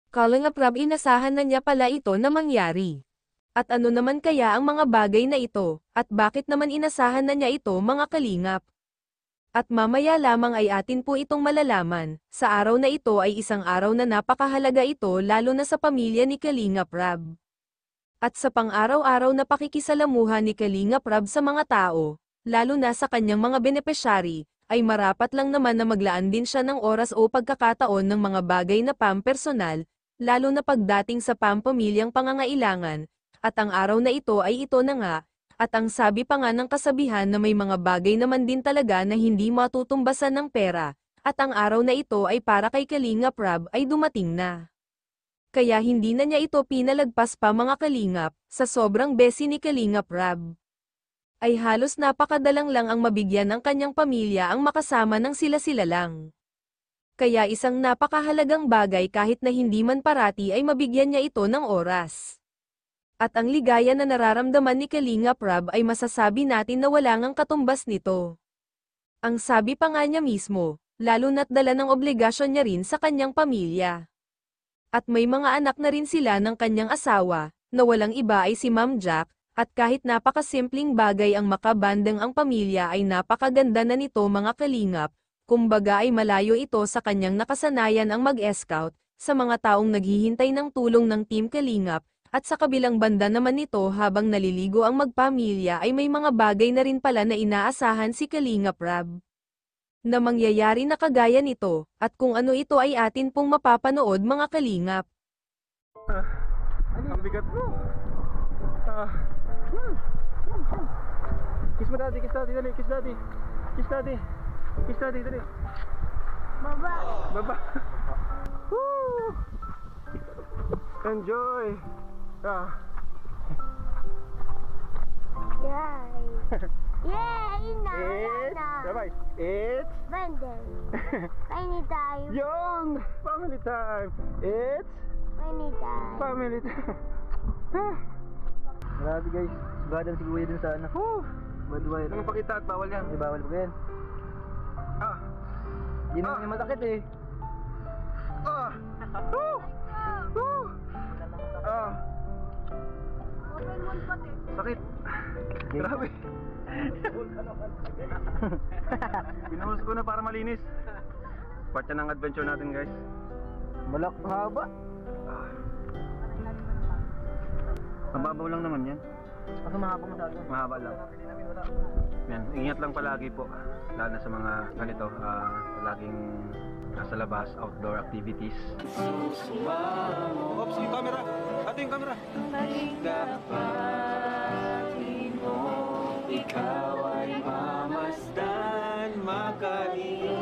Kalingap Rab, inasahan na niya pala ito na mangyari. At ano naman kaya ang mga bagay na ito, at bakit naman inasahan na niya ito mga kalingap? At mamaya lamang ay atin po itong malalaman, sa araw na ito ay isang araw na napakahalaga ito lalo na sa pamilya ni Kalingap Rab. At sa pang-araw-araw na pakikisalamuha ni Kalingap Rab sa mga tao, lalo na sa kanyang mga benepisyari, ay marapat lang naman na maglaan din siya ng oras o pagkakataon ng mga bagay na pampersonal, lalo na pagdating sa pampamilyang pangangailangan, at ang araw na ito ay ito na nga, at ang sabi pa nga ng kasabihan na may mga bagay naman din talaga na hindi matutumbasan ng pera, at ang araw na ito ay para kay Kalingap Rab ay dumating na. Kaya hindi na niya ito pinalagpas pa mga kalingap, sa sobrang besi ni Kalingap Rab. Ay halos napakadalang lang ang mabigyan ng kanyang pamilya ang makasama ng sila-sila lang. Kaya isang napakahalagang bagay kahit na hindi man parati ay mabigyan niya ito ng oras. At ang ligaya na nararamdaman ni Kalingap Rab ay masasabi natin na wala ngang katumbas nito. Ang sabi pa nga niya mismo, lalo na't dala ng obligasyon niya rin sa kanyang pamilya. At may mga anak na rin sila ng kanyang asawa, na walang iba ay si Ma'am Jack, at kahit napakasimpleng bagay ang makabandang ang pamilya ay napakaganda na nito mga kalingap, kumbaga ay malayo ito sa kanyang nakasanayan ang mag-scout, sa mga taong naghihintay ng tulong ng Team Kalingap, at sa kabilang banda naman nito habang naliligo ang magpamilya ay may mga bagay na rin pala na inaasahan si Kalingap Rab. Na mangyayari na kagaya nito, at kung ano ito ay atin pong mapapanood mga kalingap. Ang bigat mo. Kiss mo daddy, dali, kiss daddy. Kiss daddy. Kiss daddy, dali. Baba. Baba. Woo! Enjoy. Yay. Yay! Bye-bye. It's Benden. Family time. Yon! Family time. It's Family time. family time. Grabe guys, sugadan si Kuya dun sa ano. Badway. Anong pakita at bawal yan? Di bawal pa yan. Ah! Di naman yung masakit eh. Ah! Woo! Woo! Ah! Sakit. Grabe. Binuhos ko na para malinis. Part yan ng adventure natin guys. Malak haba. Mababaw lang naman yan. Kasi mahaba masyado. Mahaba lang. Yan, ingat lang palagi po. Lalo na sa mga ganito, laging nasa labas, outdoor activities. Oops, yung camera! Ate yung camera! Dapat mo, ikaw ay mamasdan, makalimut.